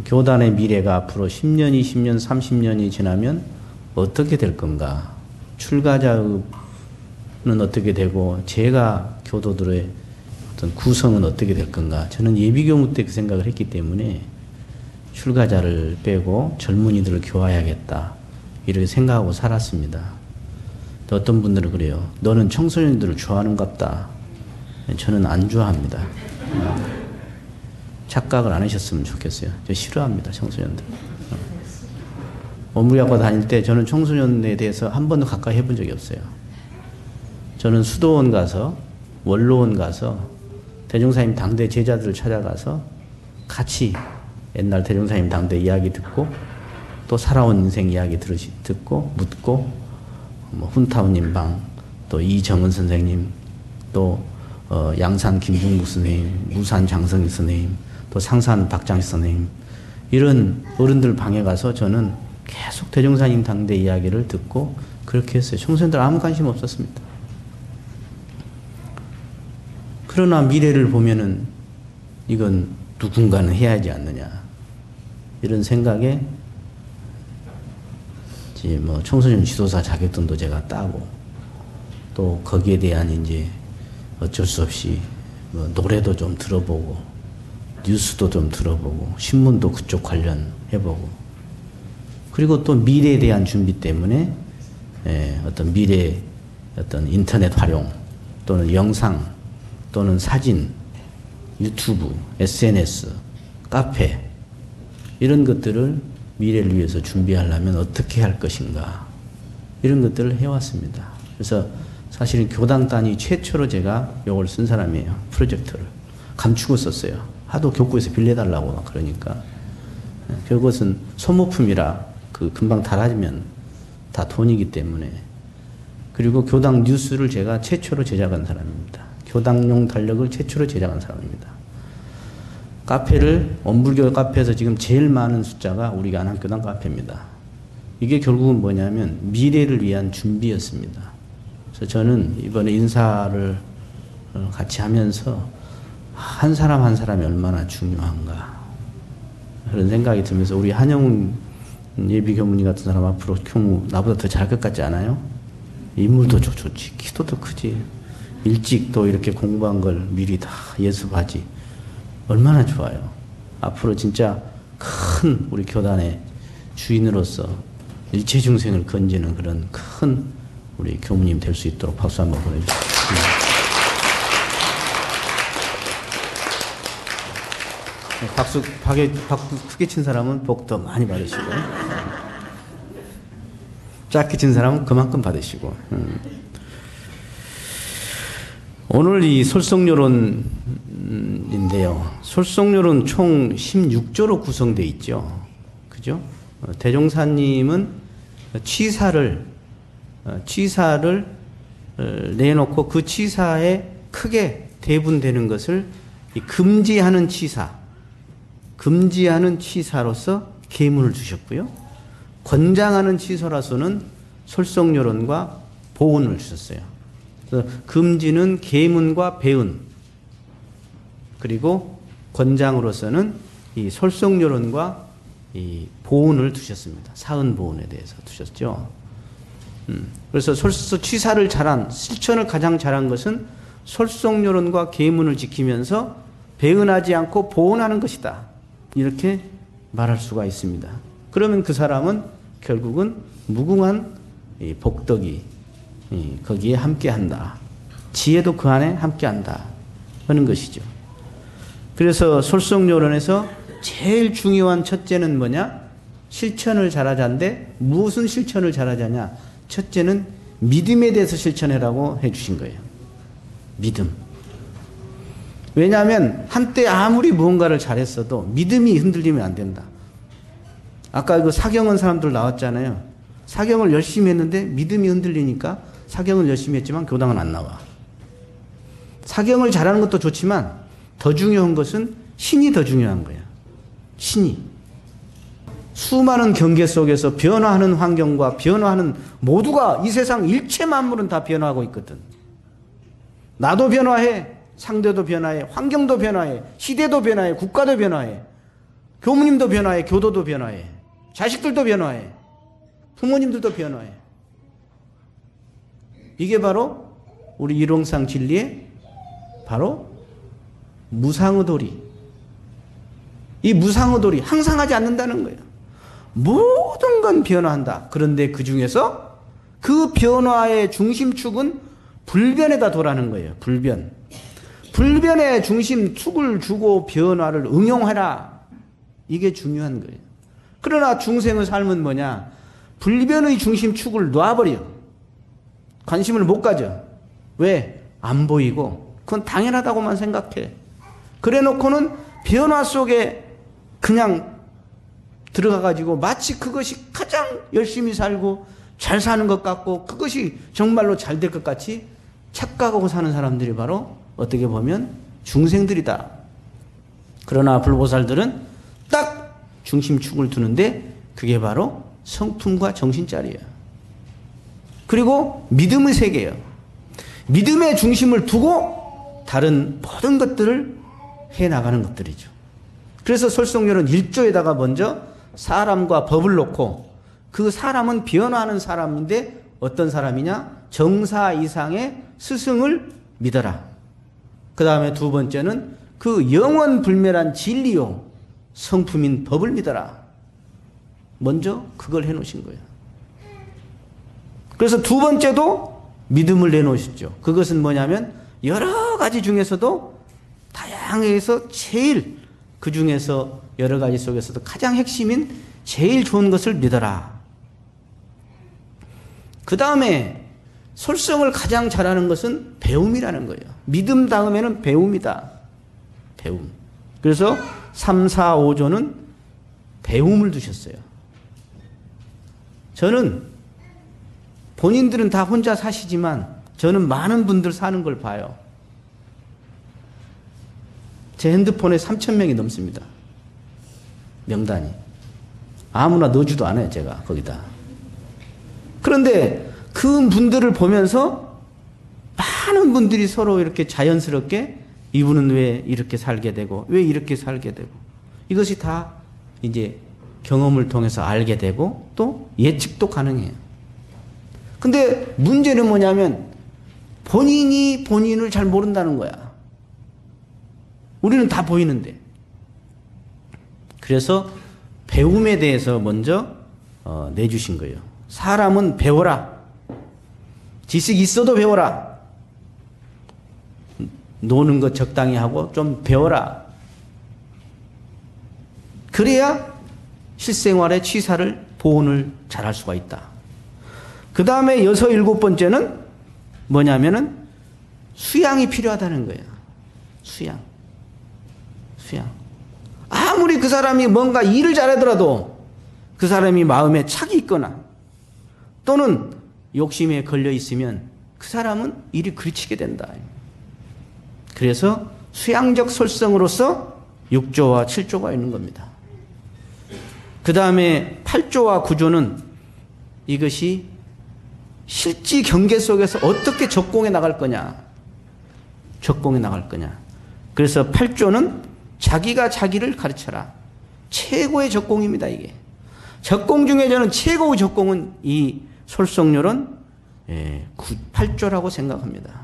교단의 미래가 앞으로 10년, 20년, 30년이 지나면 어떻게 될 건가? 출가자는 어떻게 되고 제가 교도들의 어떤 구성은 어떻게 될 건가? 저는 예비교무 때 그 생각을 했기 때문에 출가자를 빼고 젊은이들을 교화해야겠다 이렇게 생각하고 살았습니다. 또 어떤 분들은 그래요. 너는 청소년들을 좋아하는갑다. 저는 안 좋아합니다. 착각을 안 하셨으면 좋겠어요. 저 싫어합니다, 청소년들. 원무리학과 다닐 때 저는 청소년에 대해서 한 번도 가까이 해본 적이 없어요. 저는 수도원 가서, 원로원 가서, 대종사님 당대 제자들을 찾아가서 같이 옛날 대종사님 당대 이야기 듣고 또 살아온 인생 이야기 듣고 묻고 뭐 훈타오님 방, 또 이정은 선생님, 또 양산 김중국 선생님, 무산 장성희 선생님, 또 상산 박장희 선생님 이런 어른들 방에 가서 저는 계속 대종사님 당대 이야기를 듣고 그렇게 했어요. 청소년들 아무 관심 없었습니다. 그러나 미래를 보면은 이건 누군가는 해야 하지 않느냐 이런 생각에 이제 뭐 청소년 지도사 자격증도 제가 따고 또 거기에 대한 이제 어쩔 수 없이 뭐 노래도 좀 들어보고 뉴스도 좀 들어보고 신문도 그쪽 관련 해보고 그리고 또 미래에 대한 준비 때문에 어떤 미래 어떤 인터넷 활용 또는 영상 또는 사진, 유튜브, SNS, 카페 이런 것들을 미래를 위해서 준비하려면 어떻게 할 것인가 이런 것들을 해왔습니다. 그래서 사실은 교당 단위 최초로 제가 이걸 쓴 사람이에요. 프로젝트를. 감추고 썼어요. 하도 교구에서 빌려달라고 막 그러니까. 그것은 소모품이라 그 금방 달아지면 다 돈이기 때문에. 그리고 교당 뉴스를 제가 최초로 제작한 사람입니다. 교당용 달력을 최초로 제작한 사람입니다. 카페를 원불교 카페에서 지금 제일 많은 숫자가 우리가 안암교당 카페입니다. 이게 결국은 뭐냐면 미래를 위한 준비였습니다. 그래서 저는 이번에 인사를 같이 하면서 한 사람 한 사람이 얼마나 중요한가 그런 생각이 들면서 우리 한영훈 예비교무님 같은 사람 앞으로 교무 나보다 더 잘할 것 같지 않아요? 인물도 좋지, 키도 크지, 일찍 또 이렇게 공부한 걸 미리 다 예습하지. 얼마나 좋아요. 앞으로 진짜 큰 우리 교단의 주인으로서 일체 중생을 건지는 그런 큰 우리 교무님 될 수 있도록 박수 한번 보내주십시오. 박수 크게 친 사람은 복 더 많이 받으시고 짧게 친 사람은 그만큼 받으시고 오늘 이 솔성요론인데요. 솔성요론 총 16조로 구성되어 있죠. 그죠? 대종사님은 취사를 내놓고 그 취사에 크게 대분되는 것을 금지하는 취사로서 계문을 주셨고요. 권장하는 취사로서는 솔성요론과 보은을 주셨어요. 그래서 금지는 계문과 배은, 그리고 권장으로서는 이 솔성요론과 이 보은을 두셨습니다. 사은보은에 대해서 두셨죠. 그래서 취사를 잘한, 실천을 가장 잘한 것은 솔성요론과 계문을 지키면서 배은하지 않고 보은하는 것이다. 이렇게 말할 수가 있습니다. 그러면 그 사람은 결국은 무궁한 복덕이 거기에 함께한다. 지혜도 그 안에 함께한다 하는 것이죠. 그래서 솔성요론에서 제일 중요한 첫째는 뭐냐? 실천을 잘하자인데 무슨 실천을 잘하자냐? 첫째는 믿음에 대해서 실천해라고 해주신 거예요. 믿음. 왜냐하면 한때 아무리 무언가를 잘했어도 믿음이 흔들리면 안 된다. 아까 그 사경은 사람들 나왔잖아요. 사경을 열심히 했는데 믿음이 흔들리니까 사경은 열심히 했지만 교당은 안 나와. 사경을 잘하는 것도 좋지만 더 중요한 것은 신이 더 중요한 거야. 신이. 수많은 경계 속에서 변화하는 환경과 변화하는 모두가 이 세상 일체 만물은 다 변화하고 있거든. 나도 변화해. 상대도 변화해. 환경도 변화해. 시대도 변화해. 국가도 변화해. 교무님도 변화해, 교도도 변화해, 자식들도 변화해, 부모님들도 변화해. 이게 바로 우리 일용상 진리의 바로 무상의 도리. 이 무상의 도리 항상 하지 않는다는 거예요. 모든 건 변화한다. 그런데 그 중에서 그 변화의 중심축은 불변에다 도라는 거예요. 불변. 불변의 중심축을 주고 변화를 응용해라. 이게 중요한 거예요. 그러나 중생의 삶은 뭐냐? 불변의 중심축을 놔버려. 관심을 못 가져. 왜? 안 보이고 그건 당연하다고만 생각해. 그래 놓고는 변화 속에 그냥 들어가가지고 마치 그것이 가장 열심히 살고 잘 사는 것 같고 그것이 정말로 잘 될 것 같이 착각하고 사는 사람들이 바로 어떻게 보면 중생들이다. 그러나 불보살들은 딱 중심축을 두는데 그게 바로 성품과 정신짜리예요. 그리고 믿음의 세계예요. 믿음의 중심을 두고 다른 모든 것들을 해나가는 것들이죠. 그래서 설성열은 1조에다가 먼저 사람과 법을 놓고 그 사람은 변화하는 사람인데 어떤 사람이냐? 정사 이상의 스승을 믿어라. 그 다음에 두 번째는 그 영원불멸한 진리요 성품인 법을 믿어라. 먼저 그걸 해놓으신 거예요. 그래서 두 번째도 믿음을 내놓으셨죠. 그것은 뭐냐면 여러 가지 중에서도 다양해서 제일 그 중에서 여러 가지 속에서도 가장 핵심인 제일 좋은 것을 믿어라. 그 다음에 솔성을 가장 잘하는 것은 배움이라는 거예요. 믿음 다음에는 배움이다. 배움. 그래서 3, 4, 5조는 배움을 두셨어요. 저는 본인들은 다 혼자 사시지만 저는 많은 분들 사는 걸 봐요. 제 핸드폰에 3,000명이 넘습니다. 명단이. 아무나 넣어주도 않아요, 제가 거기다. 그런데 그 분들을 보면서 많은 분들이 서로 이렇게 자연스럽게 이분은 왜 이렇게 살게 되고 왜 이렇게 살게 되고 이것이 다 이제 경험을 통해서 알게 되고 또 예측도 가능해요. 근데 문제는 뭐냐면 본인이 본인을 잘 모른다는 거야. 우리는 다 보이는데. 그래서 배움에 대해서 먼저 내주신 거예요. 사람은 배워라. 지식이 있어도 배워라. 노는 것 적당히 하고 좀 배워라. 그래야 실생활의 취사를 보온을 잘할 수가 있다. 그 다음에 6, 7번째는 뭐냐면은 수양이 필요하다는 거예요. 수양. 아무리 그 사람이 뭔가 일을 잘하더라도 그 사람이 마음에 착이 있거나 또는 욕심에 걸려 있으면 그 사람은 일이 그르치게 된다. 그래서 수양적 솔성으로서 6조와 7조가 있는 겁니다. 그 다음에 8조와 9조는 이것이 실지 경계 속에서 어떻게 적공해 나갈 거냐. 그래서 8조는 자기가 자기를 가르쳐라. 최고의 적공입니다, 이게. 적공 중에 저는 최고의 적공은 이 솔성률은 8조라고 생각합니다.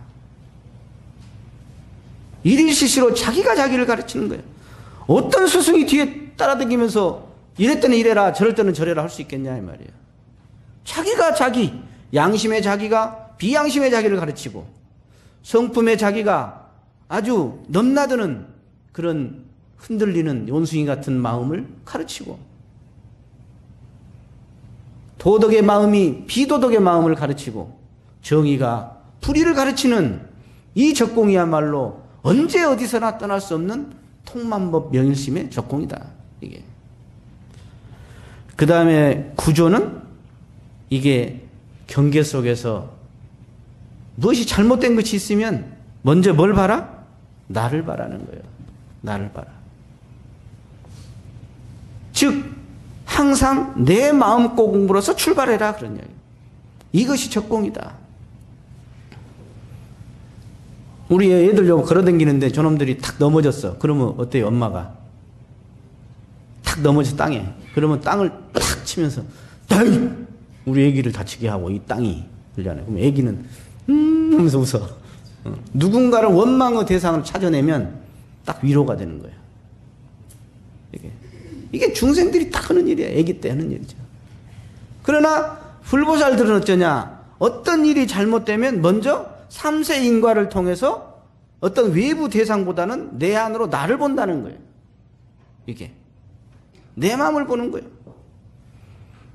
일일시시로 자기가 자기를 가르치는 거예요. 어떤 스승이 뒤에 따라다니면서 이럴 때는 이래라 저럴 때는 저래라 할 수 있겠냐 이 말이에요. 자기가 자기, 양심의 자기가 비양심의 자기를 가르치고 성품의 자기가 아주 넘나드는 그런 흔들리는 원숭이 같은 마음을 가르치고 도덕의 마음이 비도덕의 마음을 가르치고 정의가 불의를 가르치는 이 적공이야말로 언제 어디서나 떠날 수 없는 통만법 명일심의 적공이다. 이게. 그 다음에 구조는 이게 경계 속에서 무엇이 잘못된 것이 있으면 먼저 뭘 봐라? 나를 봐라는 거예요. 나를 봐라. 즉 항상 내 마음 공부로서 출발해라 그런 이야기. 이것이 적공이다. 우리 애들 걸어다니는데 저놈들이 탁 넘어졌어. 그러면 어때요? 엄마가 탁 넘어져 땅에. 그러면 땅을 탁 치면서 땅! 우리 애기를 다치게 하고 이 땅이 그러잖아요. 그럼 애기는 하면서 웃어. 누군가를 원망의 대상을 찾아내면 딱 위로가 되는 거예요. 이게 중생들이 딱 하는 일이에요. 애기 때 하는 일이죠. 그러나 불보살들은 어쩌냐? 어떤 일이 잘못되면 먼저 삼세 인과를 통해서 어떤 외부 대상보다는 내 안으로 나를 본다는 거예요. 이게 내 마음을 보는 거예요.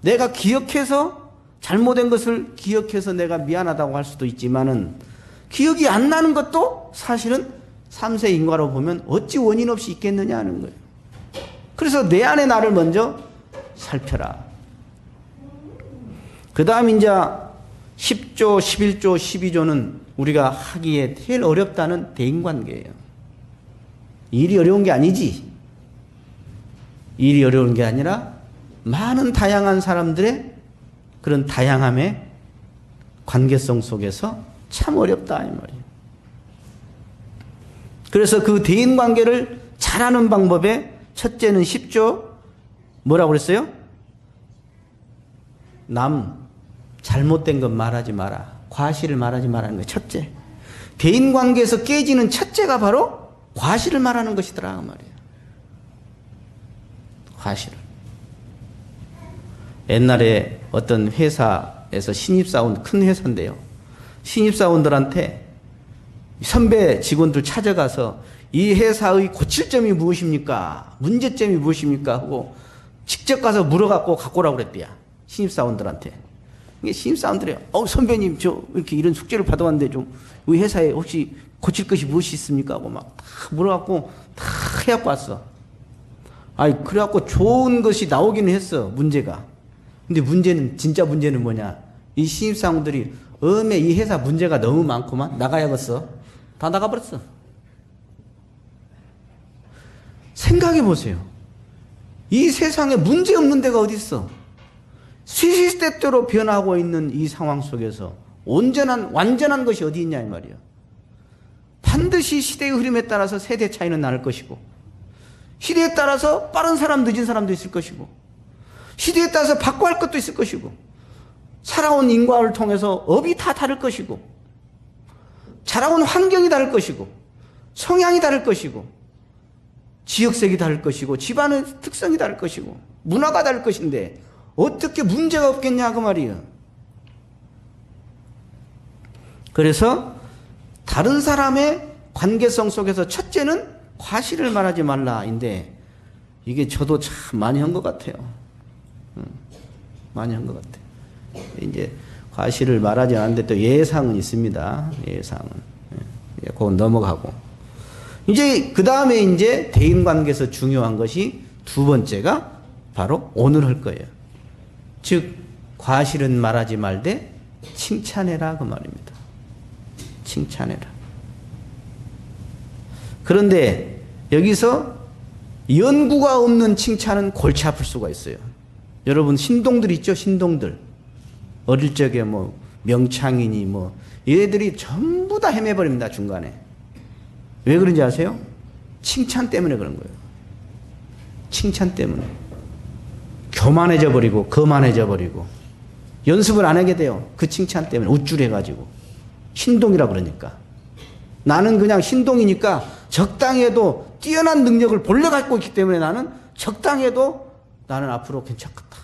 내가 기억해서 잘못된 것을 기억해서 내가 미안하다고 할 수도 있지만은 기억이 안 나는 것도 사실은 삼세 인과로 보면 어찌 원인 없이 있겠느냐 하는 거예요. 그래서 내 안에 나를 먼저 살펴라. 그 다음 이제 10조, 11조, 12조는 우리가 하기에 제일 어렵다는 대인관계예요. 일이 어려운 게 아니지. 일이 어려운 게 아니라 많은 다양한 사람들의 그런 다양함의 관계성 속에서 참 어렵다 이 말이에요. 그래서 그 대인관계를 잘하는 방법에 첫째는 10조 뭐라고 그랬어요? 남 잘못된 것 말하지 마라. 과실을 말하지 말라는 거예요. 첫째. 대인관계에서 깨지는 첫째가 바로 과실을 말하는 것이더라 그 말이에요. 과실을. 옛날에 어떤 회사에서 신입사원, 큰 회사인데요. 신입사원들한테 선배 직원들 찾아가서 이 회사의 고칠 점이 무엇입니까? 문제점이 무엇입니까? 하고 직접 가서 물어갖고 갖고 오라고 그랬대요. 신입사원들한테. 이게 신입사원들이 선배님 저 이렇게 이런 숙제를 받아왔는데 좀 우리 회사에 혹시 고칠 것이 무엇이 있습니까? 하고 막 다 물어갖고 다 해갖고 왔어. 아이 그래갖고 좋은 것이 나오기는 했어. 문제가. 근데 문제는 진짜 문제는 뭐냐? 이 신입사원들이 이 회사 문제가 너무 많구만. 나가야겠어. 다 나가버렸어. 생각해 보세요. 이 세상에 문제 없는 데가 어디 있어? 시시때때로 변하고 있는 이 상황 속에서 완전한 것이 어디 있냐 이 말이에요. 반드시 시대의 흐름에 따라서 세대 차이는 날 것이고 시대에 따라서 빠른 사람 늦은 사람도 있을 것이고 시대에 따라서 바꿔 할 것도 있을 것이고 살아온 인과를 통해서 업이 다 다를 것이고 자라온 환경이 다를 것이고 성향이 다를 것이고 지역색이 다를 것이고 집안의 특성이 다를 것이고 문화가 다를 것인데 어떻게 문제가 없겠냐 그 말이에요. 그래서 다른 사람의 관계성 속에서 첫째는 과실을 말하지 말라인데 이게 저도 참 많이 한 것 같아요. 많이 한 것 같아요. 이제 과실을 말하지 않는데 또 예상은 있습니다. 예상은. 그건 넘어가고. 이제 그 다음에 이제 대인관계에서 중요한 것이 두 번째가 바로 오늘 할 거예요. 즉 과실은 말하지 말되 칭찬해라 그 말입니다. 칭찬해라. 그런데 여기서 연구가 없는 칭찬은 골치 아플 수가 있어요. 여러분 신동들 있죠? 신동들. 어릴 적에 뭐 명창이니 뭐 얘들이 전부 다 헤매버립니다. 중간에. 왜 그런지 아세요? 칭찬 때문에 그런 거예요. 칭찬 때문에. 교만해져 버리고 거만해져 버리고 연습을 안 하게 돼요. 그 칭찬 때문에 우쭐해가지고. 신동이라 그러니까. 나는 그냥 신동이니까 적당해도 뛰어난 능력을 본래 갖고 있기 때문에 나는 적당해도 나는 앞으로 괜찮겠다.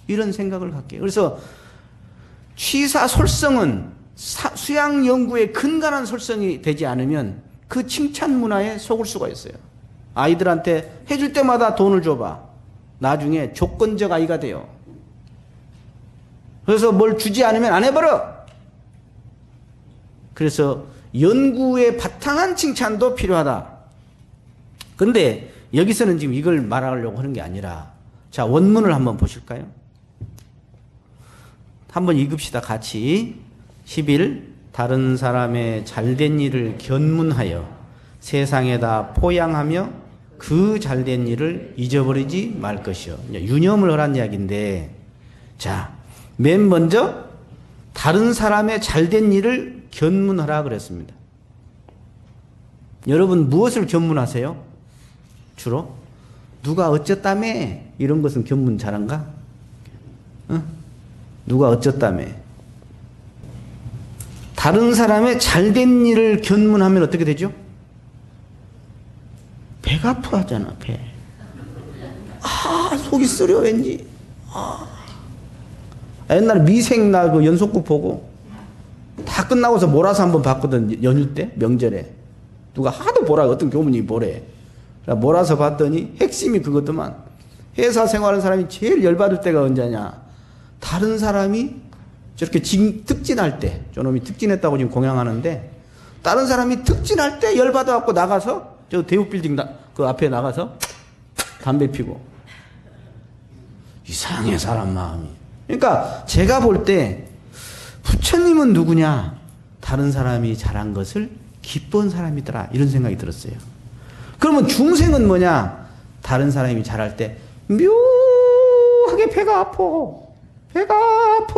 이런 생각을 갖게. 그래서 취사솔성은 수양 연구의 근간한 솔성이 되지 않으면 그 칭찬 문화에 속을 수가 있어요. 아이들한테 해줄 때마다 돈을 줘봐. 나중에 조건적 아이가 돼요. 그래서 뭘 주지 않으면 안 해버려. 그래서 연구에 바탕한 칭찬도 필요하다. 그런데 여기서는 지금 이걸 말하려고 하는 게 아니라 자 원문을 한번 보실까요? 한번 읽읍시다 같이. 11. 다른 사람의 잘된 일을 견문하여 세상에다 포양하며 그 잘된 일을 잊어버리지 말 것이요. 유념을 하란 이야기인데 자 맨 먼저 다른 사람의 잘된 일을 견문하라 그랬습니다. 여러분 무엇을 견문하세요? 주로? 누가 어쩌다며 이런 것은 견문 잘한가? 어? 누가 어쩌다며. 다른 사람의 잘된 일을 견문하면 어떻게 되죠? 배가 아파하잖아, 배. 아, 속이 쓰려, 왠지. 아. 옛날에 미생 그 연속극 보고 다 끝나고서 몰아서 한번 봤거든, 연휴 때, 명절에. 누가 하도 보라, 어떤 교무님이 보래. 몰아서 봤더니 핵심이 그거더만. 회사 생활하는 사람이 제일 열받을 때가 언제냐. 다른 사람이 저렇게 특진할 때, 저놈이 특진했다고 지금 공양하는데, 다른 사람이 특진할 때 열받아갖고 나가서, 저 대우빌딩 그 앞에 나가서 담배 피고. 이상해, 사람 마음이. 그러니까 제가 볼 때, 부처님은 누구냐? 다른 사람이 잘한 것을 기쁜 사람이더라. 이런 생각이 들었어요. 그러면 중생은 뭐냐? 다른 사람이 잘할 때 묘하게 배가 아파. 배가 아파.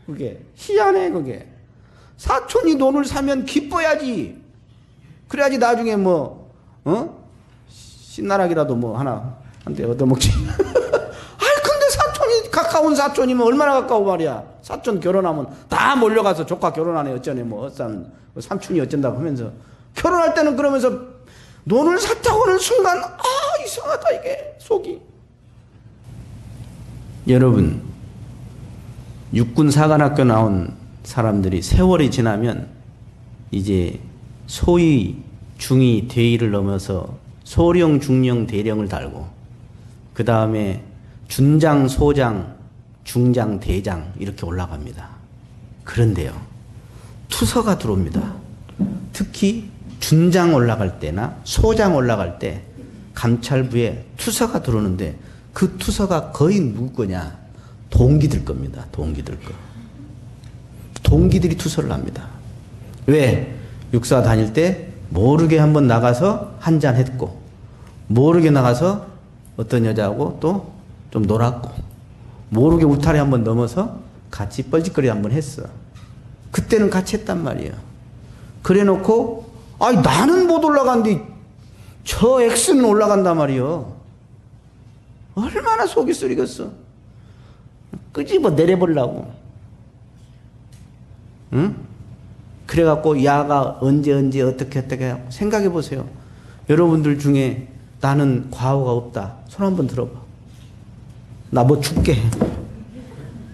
그게 희한해. 그게 사촌이 돈을 사면 기뻐야지. 그래야지 나중에 뭐 신나락이라도 뭐 하나 한 대 얻어먹지. 아이 근데 사촌이 가까운 사촌이면 얼마나 가까워 말이야. 사촌 결혼하면 다 몰려가서 조카 결혼하네 어쩌네 뭐 삼촌이 어쩐다고 하면서 결혼할 때는 그러면서 돈을 샀다고 하는 순간 아 이상하다 이게 속이. 여러분 육군 사관학교 나온 사람들이 세월이 지나면 이제 소위 중위 대위를 넘어서 소령 중령 대령을 달고 그 다음에 준장 소장 중장 대장 이렇게 올라갑니다. 그런데요 투서가 들어옵니다. 특히 준장 올라갈 때나 소장 올라갈 때 감찰부에 투서가 들어오는데 그 투서가 거의 누구 거냐? 동기들 겁니다. 동기들 거. 동기들이 투서를 합니다. 왜? 육사 다닐 때 모르게 한번 나가서 한잔 했고 모르게 나가서 어떤 여자하고 또 좀 놀았고 모르게 울타리 한번 넘어서 같이 뻘짓거리 한번 했어. 그때는 같이 했단 말이에요. 그래 놓고 아니 나는 못 올라간데 저 X는 올라간단 말이에요. 얼마나 속이 쓰리겠어. 끄집어 내려보려고. 응? 그래갖고 야가 언제 어떻게 생각해 보세요. 여러분들 중에 나는 과오가 없다. 손 한번 들어봐. 나 뭐 죽게.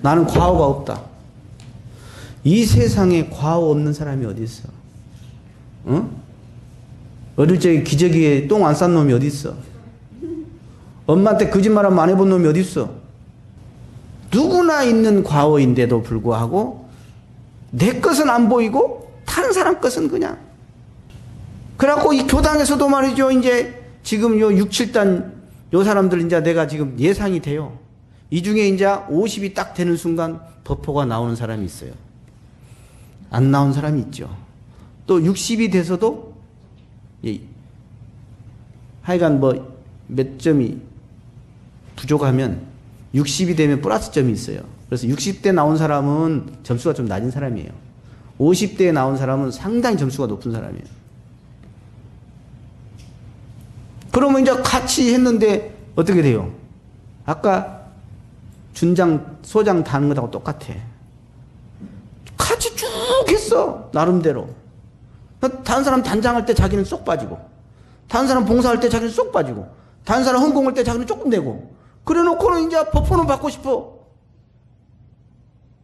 나는 과오가 없다. 이 세상에 과오 없는 사람이 어디 있어? 응? 어릴 적에 기저귀에 똥 안 싼 놈이 어디 있어? 엄마한테 거짓말하면 안 해본 놈이 어디 있어? 누구나 있는 과오인데도 불구하고 내 것은 안 보이고 다른 사람 것은 그냥. 그래갖고 이 교당에서도 말이죠. 이제 지금 요 6, 7단 요 사람들 이제 내가 지금 예상이 돼요. 이 중에 이제 50이 딱 되는 순간 법포가 나오는 사람이 있어요. 안 나온 사람이 있죠. 또 60이 돼서도 하여간 뭐 몇 점이 부족하면 60이 되면 플러스 점이 있어요. 그래서 60대 나온 사람은 점수가 좀 낮은 사람이에요. 50대에 나온 사람은 상당히 점수가 높은 사람이에요. 그러면 이제 같이 했는데 어떻게 돼요? 아까 준장, 소장 다는 것하고 똑같아. 같이 쭉 했어. 나름대로. 다른 사람 단장할 때 자기는 쏙 빠지고, 다른 사람 봉사할 때 자기는 쏙 빠지고, 다른 사람 헌공할 때 자기는 조금 내고, 그래 놓고는 이제 법포는 받고 싶어.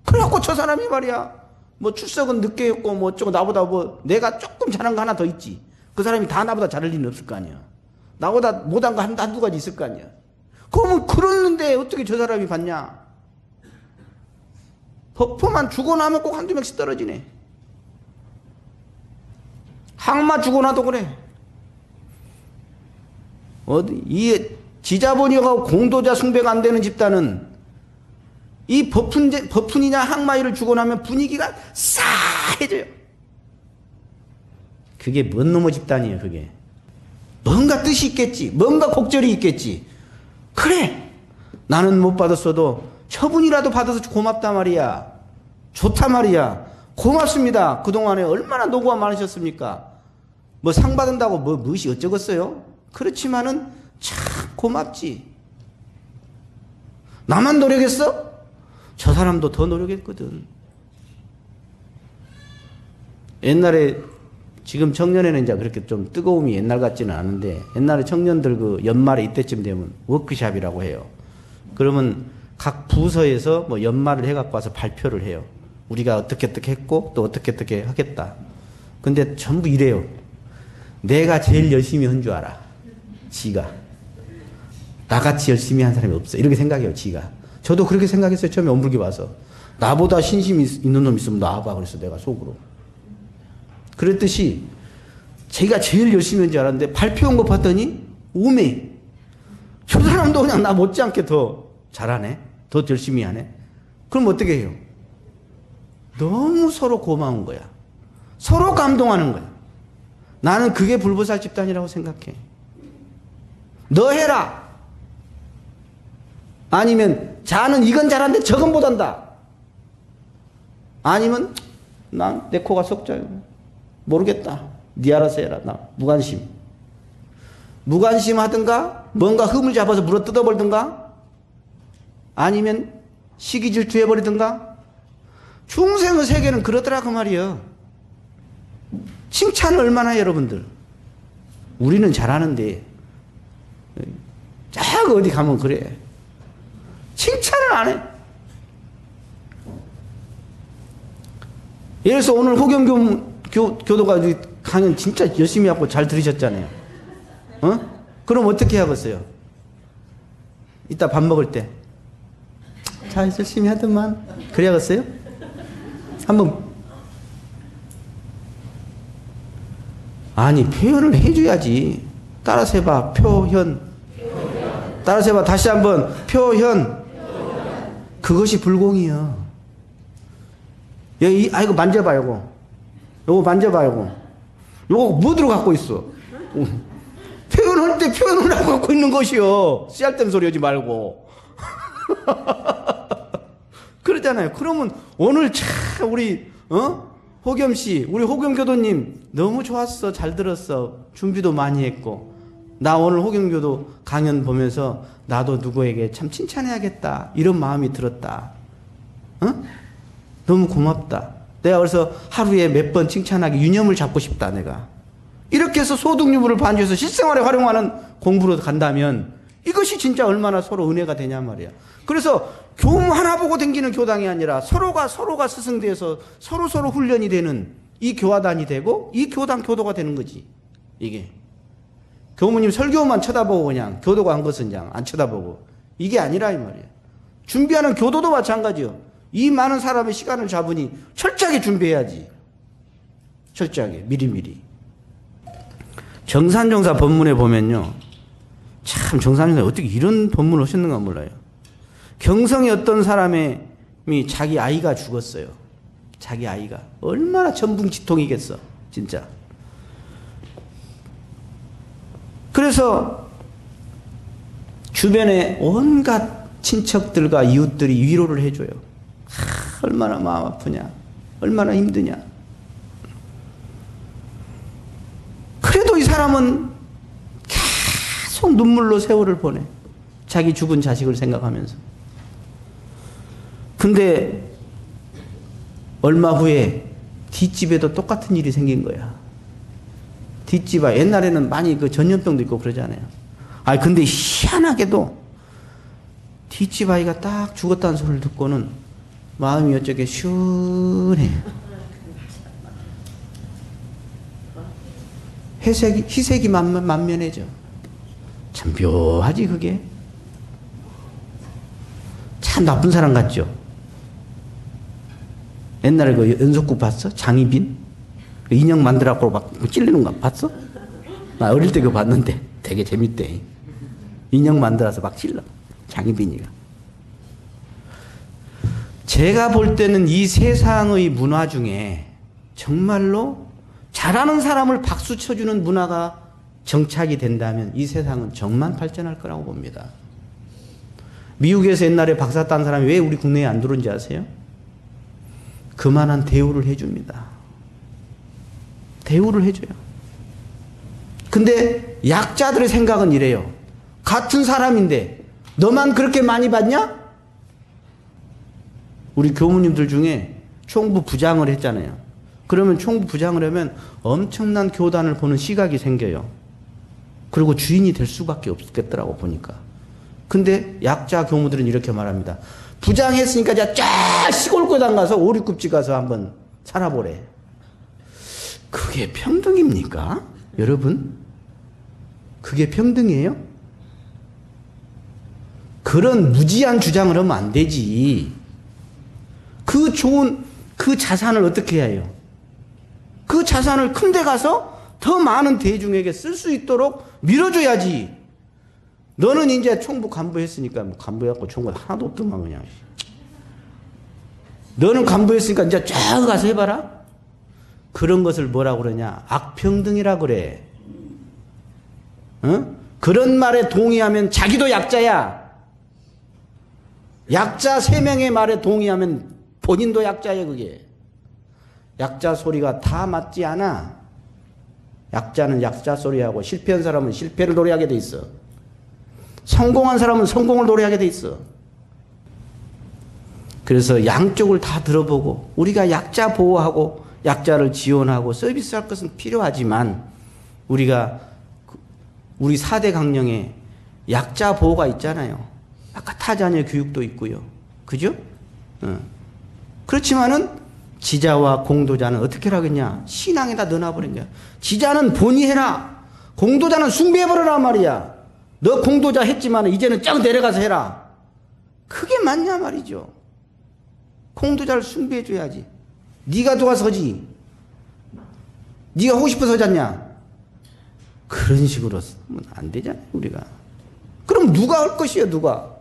그래갖고 저 사람이 말이야. 뭐 출석은 늦게 했고, 뭐 어쩌고 나보다 뭐 내가 조금 잘한 거 하나 더 있지. 그 사람이 다 나보다 잘할 리는 없을 거 아니야. 나보다 못한 거 한두 가지 있을 거 아니야. 그러면 그랬는데 어떻게 저 사람이 받냐? 법포만 주고 나면 꼭 한두 명씩 떨어지네. 항마 주고 나도 그래. 어디, 이 지자본이하고 공도자 숭배가 안 되는 집단은 이 법훈이냐 항마이를 주고 나면 분위기가 싸해져요. 그게 뭔 놈의 집단이에요, 그게. 뭔가 뜻이 있겠지. 뭔가 곡절이 있겠지. 그래. 나는 못 받았어도 처분이라도 받아서 고맙다 말이야. 좋다 말이야. 고맙습니다. 그동안에 얼마나 노고가 많으셨습니까? 뭐 상 받은다고 뭐 무엇이 어쩌겠어요? 그렇지만은 참 고맙지. 나만 노력했어? 저 사람도 더 노력했거든. 옛날에, 지금 청년에는 이제 그렇게 좀 뜨거움이 옛날 같지는 않은데, 옛날에 청년들 그 연말에 이때쯤 되면 워크샵이라고 해요. 그러면 각 부서에서 뭐 연말을 해갖고 와서 발표를 해요. 우리가 어떻게 했고 또 어떻게 하겠다. 근데 전부 이래요. 내가 제일 열심히 한 줄 알아. 지가. 나같이 열심히 한 사람이 없어. 이렇게 생각해요, 지가. 저도 그렇게 생각했어요, 처음에 엄불기 와서. 나보다 신심이 있는 놈 있으면 나와봐. 그랬어, 내가 속으로. 그랬듯이, 제가 제일 열심히 한 줄 알았는데, 발표한 거 봤더니, 오메. 저 사람도 그냥 나 못지않게 더 잘하네. 더 열심히 하네. 그럼 어떻게 해요? 너무 서로 고마운 거야. 서로 감동하는 거야. 나는 그게 불보살 집단이라고 생각해. 너 해라. 아니면 자는 이건 잘하는데 저건 못한다. 아니면 난 내 코가 석자요. 모르겠다. 네 알아서 해라. 나 무관심. 무관심 하든가 뭔가 흠을 잡아서 물어 뜯어버리든가 아니면 시기질투 해버리든가. 중생의 세계는 그러더라 그 말이야. 칭찬을 얼마나 해, 여러분들. 우리는 잘하는데 쫙 어디 가면 그래. 칭찬을 안 해. 예를 들어서 오늘 호경교도가 강연 진짜 열심히 하고 잘 들으셨잖아요. 어? 그럼 어떻게 하겠어요? 이따 밥 먹을 때. 자, 열심히 하더만. 그래야겠어요? 한번. 아니, 표현을 해줘야지. 따라서 해봐. 표현. 따라서 해봐. 다시 한번. 표현. 그것이 불공이야. 이거 만져봐, 요거 만져봐, 요거 뭐 들어갖고 있어? 표현할 때 표현을 하고 갖고 있는 것이요. 씨알댐 소리 하지 말고. 그러잖아요. 그러면 오늘 참 우리 호겸 씨, 우리 호겸 교도님 너무 좋았어. 잘 들었어. 준비도 많이 했고. 나 오늘 호겸 교도 강연 보면서 나도 누구에게 참 칭찬해야겠다. 이런 마음이 들었다. 너무 고맙다. 내가 그래서 하루에 몇 번 칭찬하기 유념을 잡고 싶다, 내가. 이렇게 해서 소득유물을 반주해서 실생활에 활용하는 공부로 간다면 이것이 진짜 얼마나 서로 은혜가 되냐 말이야. 그래서 교무 하나 보고 다니는 교당이 아니라 서로가 스승되어서 서로 훈련이 되는 이 교화단이 되고 이 교당 교도가 되는 거지. 이게. 교무님 설교만 쳐다보고 그냥 교도가 한 것은 그냥 안 쳐다보고 이게 아니라 이 말이야. 준비하는 교도도 마찬가지요. 이 많은 사람의 시간을 잡으니 철저하게 준비해야지. 철저하게 미리미리. 정산정사 법문에 보면요. 참 정산정사 어떻게 이런 법문을 하셨는가 몰라요. 경성의 어떤 사람이 자기 아이가 죽었어요. 자기 아이가. 얼마나 천붕지통이겠어. 진짜. 그래서 주변에 온갖 친척들과 이웃들이 위로를 해줘요. 얼마나 마음 아프냐. 얼마나 힘드냐. 그래도 이 사람은 계속 눈물로 세월을 보내. 자기 죽은 자식을 생각하면서. 근데 얼마 후에 뒷집에도 똑같은 일이 생긴 거야. 뒷집아, 옛날에는 많이 그 전염병도 있고 그러잖아요. 근데 희한하게도 뒷집 아이가 딱 죽었다는 소리를 듣고는 마음이 어쩌게 시원해. 희색이 만면해져. 참 묘하지 그게. 참 나쁜 사람 같죠. 옛날에 그 연속극 봤어? 장희빈? 그 인형 만들어갖고 막 찔리는 거 봤어? 나 어릴 때 그거 봤는데 되게 재밌대. 인형 만들어서 막 찔러. 장희빈이가. 제가 볼 때는 이 세상의 문화 중에 정말로 잘하는 사람을 박수 쳐주는 문화가 정착이 된다면 이 세상은 정말 발전할 거라고 봅니다. 미국에서 옛날에 박사 딴 사람이 왜 우리 국내에 안 들어온지 아세요? 그만한 대우를 해줍니다. 대우를 해줘요. 근데 약자들의 생각은 이래요. 같은 사람인데 너만 그렇게 많이 받냐? 우리 교무님들 중에 총부 부장을 했잖아요. 그러면 총부 부장을 하면 엄청난 교단을 보는 시각이 생겨요. 그리고 주인이 될 수밖에 없겠더라고 보니까. 근데 약자 교무들은 이렇게 말합니다. 부장했으니까 이제 쫙 시골 교단 가서 오리급지 가서 한번 살아보래. 그게 평등입니까? 여러분? 그게 평등이에요? 그런 무지한 주장을 하면 안 되지. 그 좋은 그 자산을 어떻게 해야 해요? 그 자산을 큰 데 가서 더 많은 대중에게 쓸 수 있도록 밀어줘야지. 너는 이제 총부 간부했으니까 뭐 간부해갖고 좋은 거 하나도 없더만 그냥. 너는 간부했으니까 이제 쫙 가서 해봐라. 그런 것을 뭐라고 그러냐? 악평등이라 그래. 어? 그런 말에 동의하면 자기도 약자야. 약자 3명의 말에 동의하면 본인도 약자야 그게. 약자 소리가 다 맞지 않아. 약자는 약자 소리하고 실패한 사람은 실패를 노래하게 돼 있어. 성공한 사람은 성공을 노래하게 돼 있어. 그래서 양쪽을 다 들어보고 우리가 약자 보호하고 약자를 지원하고 서비스할 것은 필요하지만 우리가 우리 4대 강령에 약자 보호가 있잖아요. 아까 타자녀 교육도 있고요. 그죠? 그렇지만은 지자와 공도자는 어떻게 하겠냐? 신앙에다 넣어놔버린 거야. 지자는 본의 해라. 공도자는 숭배해버려라 말이야. 너 공도자 했지만 이제는 쫙 내려가서 해라. 그게 맞냐 말이죠. 공도자를 숭배해줘야지. 네가 도와서 서지. 네가 하고 싶어서 하잖냐. 그런 식으로 쓰면 안 되잖아요 우리가. 그럼 누가 할 것이에요 누가?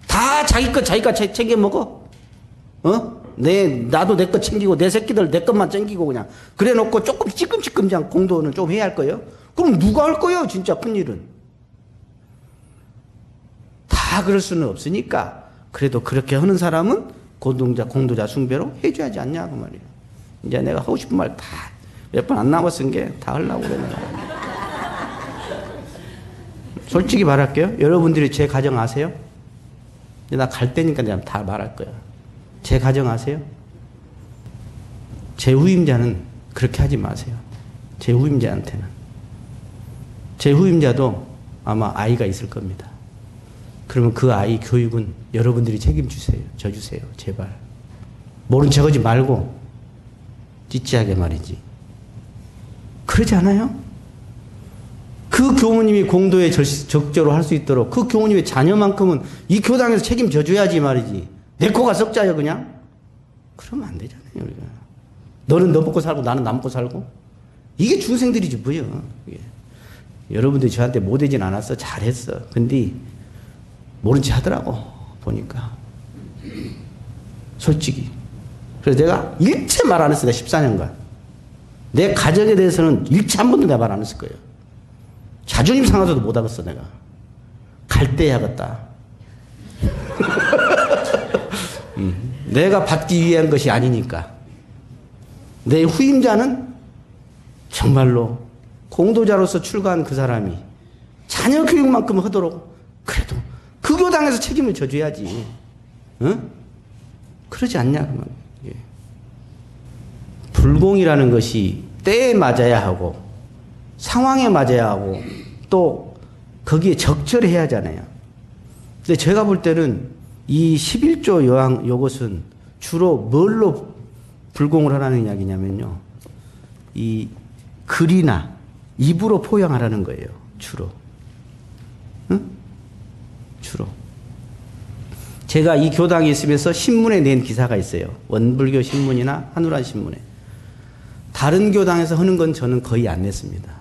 다 자기 것 자기가 챙겨 먹어. 나도 내 것 챙기고 내 새끼들 내 것만 챙기고 그냥 그래 놓고 조금 찌끔찌끔 공도는 좀 해야 할 거예요. 그럼 누가 할 거예요 진짜 큰일은. 다 그럴 수는 없으니까 그래도 그렇게 하는 사람은 공도자 숭배로 해줘야지 않냐 그 말이에요. 이제 내가 하고 싶은 말 다 몇 번 안 남았은 게 다 하려고 그래 내가. 솔직히 말할게요. 여러분들이 제 가정 아세요? 나 갈 때니까 내가 다 말할 거야. 제 가정 아세요? 제 후임자는 그렇게 하지 마세요. 제 후임자한테는. 제 후임자도 아마 아이가 있을 겁니다. 그러면 그 아이 교육은 여러분들이 책임주세요. 져주세요. 제발. 모른 척 하지 말고 찌찌하게 말이지. 그러지 않아요? 그 교무님이 공도에 적절로 할 수 있도록 그 교무님의 자녀만큼은 이 교당에서 책임져줘야지 말이지. 내 코가 썩자요 그냥? 그러면 안 되잖아요 우리가. 너는 너 먹고 살고 나는 나 먹고 살고. 이게 중생들이지 뭐요. 여러분들이 저한테 못되진 않았어. 잘했어. 근데 모른 체 하더라고 보니까. 솔직히. 그래서 내가 일체 말 안 했어. 내가 14년간. 내 가정에 대해서는 일체 한 번도 내가 말 안 했을 거예요. 자존심 상하서도 못 하겠어 내가. 갈 때 해야겠다. 내가 받기 위한 것이 아니니까. 내 후임자는 정말로 공도자로서 출가한 그 사람이 자녀 교육만큼 하도록 그래도 그 교당에서 책임을 져줘야지. 응? 그러지 않냐 그만. 예. 불공이라는 것이 때에 맞아야 하고 상황에 맞아야 하고 또 거기에 적절해야 하잖아요. 근데 제가 볼 때는 이 11조 요것은 주로 뭘로 불공을 하라는 이야기냐면요. 이 글이나 입으로 포용하라는 거예요. 주로. 응? 주로. 제가 이 교당에 있으면서 신문에 낸 기사가 있어요. 원불교 신문이나 한우란 신문에. 다른 교당에서 하는 건 저는 거의 안 냈습니다.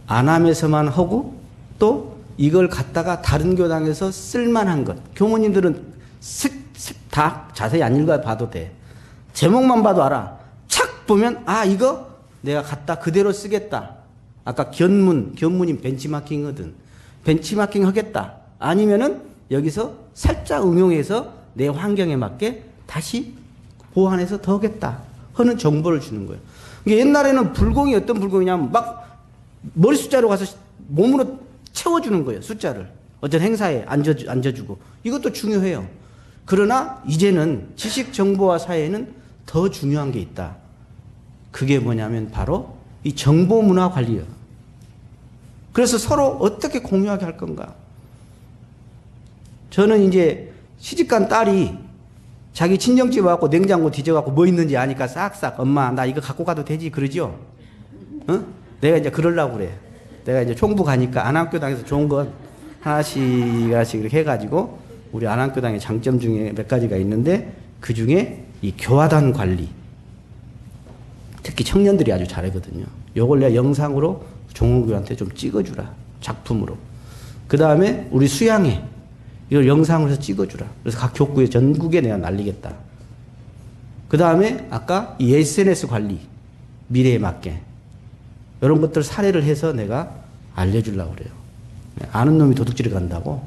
안암에서만 하고 또 이걸 갖다가 다른 교당에서 쓸만한 것. 교모님들은 다 자세히 안 읽어봐도 돼. 제목만 봐도 알아. 착 보면 아 이거 내가 갖다 그대로 쓰겠다. 아까 견문인 벤치마킹이거든. 벤치마킹 하겠다. 아니면은 여기서 살짝 응용해서 내 환경에 맞게 다시 보완해서 더 하겠다. 하는 정보를 주는 거예요. 그러니까 옛날에는 불공이 어떤 불공이냐면 막 머리 숫자로 가서 몸으로 채워주는 거예요. 숫자를. 어떤 행사에 앉아주고. 이것도 중요해요. 그러나 이제는 지식 정보화 사회에는 더 중요한 게 있다. 그게 뭐냐면 바로 이 정보 문화 관리예요. 그래서 서로 어떻게 공유하게 할 건가. 저는 이제 시집간 딸이 자기 친정집에 와갖고 냉장고 뒤져갖고 뭐 있는지 아니까 싹싹 엄마 나 이거 갖고 가도 되지 그러죠. 어? 내가 이제 그러려고 그래. 내가 이제 총부 가니까 안암교당에서 좋은 건 하나씩 이렇게 해가지고 우리 안암교당의 장점 중에 몇 가지가 있는데 그 중에 이 교화단 관리. 특히 청년들이 아주 잘하거든요. 요걸 내가 영상으로 종업교한테 좀 찍어주라. 작품으로. 그 다음에 우리 수양회. 이걸 영상으로 해서 찍어주라. 그래서 각 교구에 전국에 내가 날리겠다. 그 다음에 아까 이 SNS 관리. 미래에 맞게. 이런 것들 사례를 해서 내가 알려주려고 그래요. 아는 놈이 도둑질을 간다고.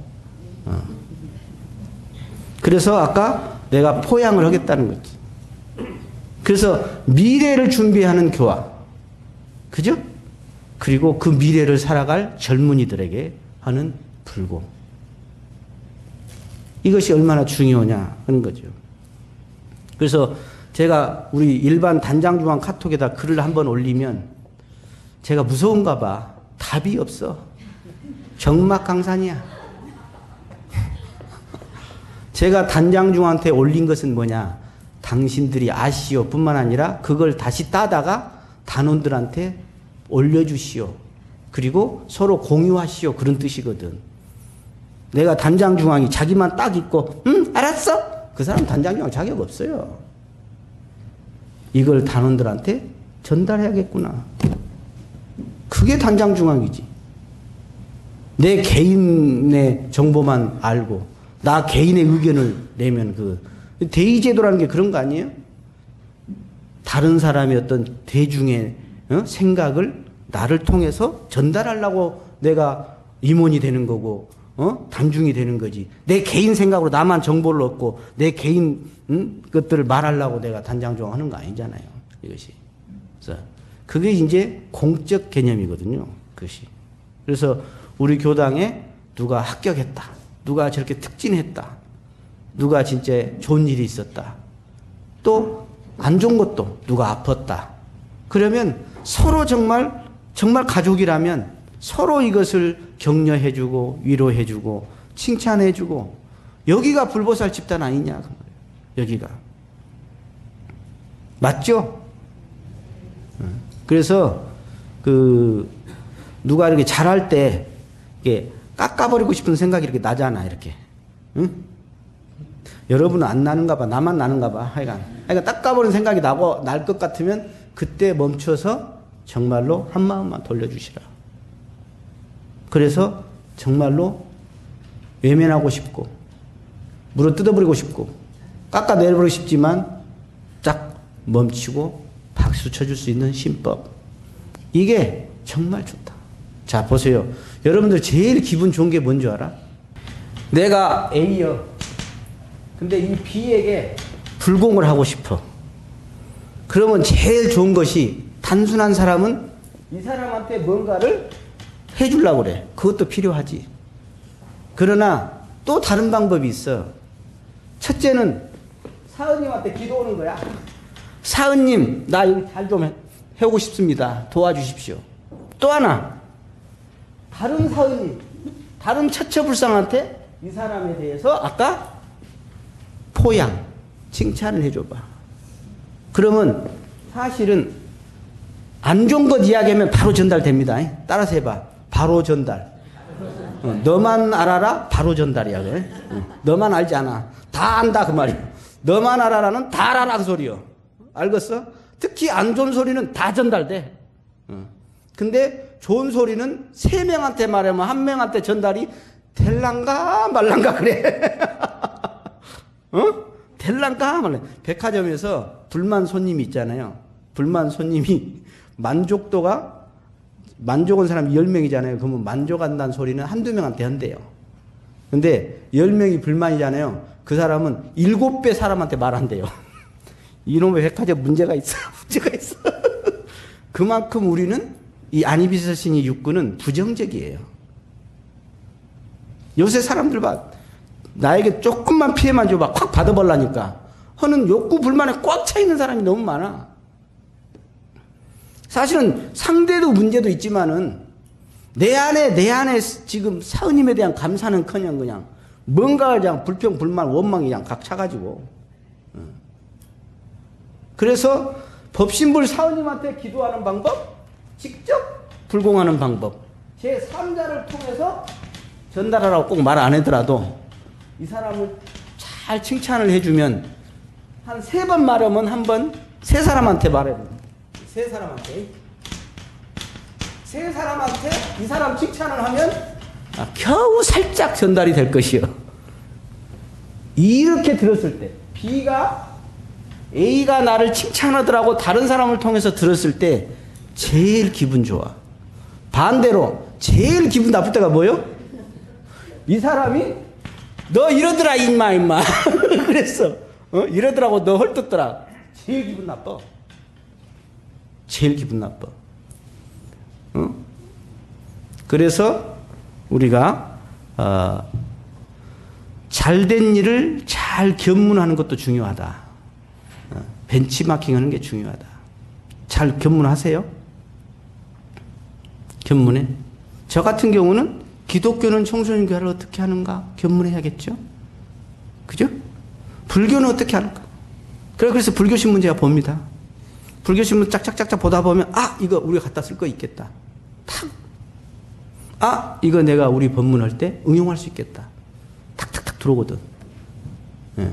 그래서 아까 내가 포양을 하겠다는 거지. 그래서 미래를 준비하는 교화. 그죠? 그리고 그 미래를 살아갈 젊은이들에게 하는 불고. 이것이 얼마나 중요하냐 하는 거죠. 그래서 제가 우리 일반 단장중앙 카톡에다 글을 한번 올리면 제가 무서운가 봐. 답이 없어. 적막강산이야. 제가 단장중한테 올린 것은 뭐냐. 당신들이 아시오 뿐만 아니라 그걸 다시 따다가 단원들한테 올려주시오. 그리고 서로 공유하시오. 그런 뜻이거든. 내가 단장중앙이 자기만 딱 있고 응 알았어. 그 사람 단장중앙 자격 없어요. 이걸 단원들한테 전달해야겠구나. 그게 단장중앙이지. 내 개인의 정보만 알고 나 개인의 의견을 내면 그 대의제도라는 게 그런 거 아니에요? 다른 사람의 어떤 대중의 생각을 나를 통해서 전달하려고 내가 임원이 되는 거고 단중이 되는 거지. 내 개인 생각으로 나만 정보를 얻고 내 개인 것들을 말하려고 내가 단장중앙 하는 거 아니잖아요. 이것이. 그래서 그게 이제 공적 개념이거든요. 그것이. 그래서 우리 교당에 누가 합격했다. 누가 저렇게 특진했다. 누가 진짜 좋은 일이 있었다. 또 안 좋은 것도 누가 아팠다. 그러면 서로 정말 가족이라면 서로 이것을 격려해주고 위로해주고 칭찬해주고 여기가 불보살 집단 아니냐. 여기가. 맞죠? 그래서 누가 이렇게 잘할 때 이게 깎아버리고 싶은 생각이 이렇게 나잖아. 이렇게. 응? 여러분은 안 나는가 봐. 나만 나는가 봐. 하여간 깎아버리는 생각이 날 것 같으면 그때 멈춰서 정말로 한 마음만 돌려주시라. 그래서 정말로 외면하고 싶고 물어 뜯어버리고 싶고 깎아내버리고 싶지만 딱 멈추고 박수 쳐줄 수 있는 신법. 이게 정말 좋다. 자 보세요. 여러분들 제일 기분 좋은 게 뭔지 알아? 내가 A여. 근데 이 B에게 불공을 하고 싶어. 그러면 제일 좋은 것이 단순한 사람은 이 사람한테 뭔가를 해주려고 그래. 그것도 필요하지. 그러나 또 다른 방법이 있어. 첫째는 사은님한테 기도 오는 거야. 사은님, 나 여기 잘 좀 해오고 싶습니다. 도와주십시오. 또 하나, 다른 사은님, 다른 처처불상한테 이 사람에 대해서 아까 포양, 칭찬을 해줘봐. 그러면 사실은 안 좋은 것 이야기하면 바로 전달됩니다. 따라서 해봐. 바로 전달. 너만 알아라? 바로 전달이야. 그래? 너만 알지 않아. 다 안다 그 말이야. 너만 알아라는 다 알아라 그 소리요. 알겠어? 특히 안 좋은 소리는 다 전달돼. 근데 좋은 소리는 3명한테 말하면 1명한테 전달이 될란가 말란가 그래. 될란가 말라. 백화점에서 불만 손님이 있잖아요. 불만 손님이 만족은 사람이 10명이잖아요. 그러면 만족한다는 소리는 한두 명한테 한대요. 근데 10명이 불만이잖아요. 그 사람은 7배 사람한테 말한대요. 이놈의 백화점 문제가 있어. 문제가 있어. 그만큼 우리는 이 아니비서신이 육구는 부정적이에요. 요새 사람들 봐. 나에게 조금만 피해만 줘봐. 확 받아버리려니까. 하는 욕구 불만에 꽉 차 있는 사람이 너무 많아. 사실은 상대도 문제도 있지만은 내 안에 지금 사은님에 대한 감사는커녕 그냥 뭔가 그냥 불평, 불만, 원망이 그냥 각 차가지고. 그래서 법신불 사은님한테 기도하는 방법, 직접 불공하는 방법, 제 3자를 통해서 전달하라고 꼭 말 안 하더라도 이 사람을 잘 칭찬을 해주면 한 3번 말하면 한 번 세 사람한테 말해야 됩니다. 세 사람한테 이 사람 칭찬을 하면 겨우 살짝 전달이 될 것이요. 이렇게 들었을 때 A가 나를 칭찬하더라고 다른 사람을 통해서 들었을 때 제일 기분 좋아. 반대로 제일 기분 나쁠 때가 뭐요? 이 사람이 너 이러더라 임마 그랬어. 이러더라고 너 헐뜯더라. 제일 기분 나빠. 그래서 우리가 잘된 일을 잘 견문하는 것도 중요하다. 벤치마킹하는 게 중요하다. 잘 견문하세요? 견문해? 저 같은 경우는 기독교는 청소년 교회를 어떻게 하는가 견문해야겠죠? 그죠? 불교는 어떻게 하는가? 그래서 불교신문 제가 봅니다. 불교신문 짝짝짝짝 보다 보면 이거 우리가 갖다 쓸 거 있겠다. 이거 내가 우리 법문할 때 응용할 수 있겠다. 탁탁탁 들어오거든. 예.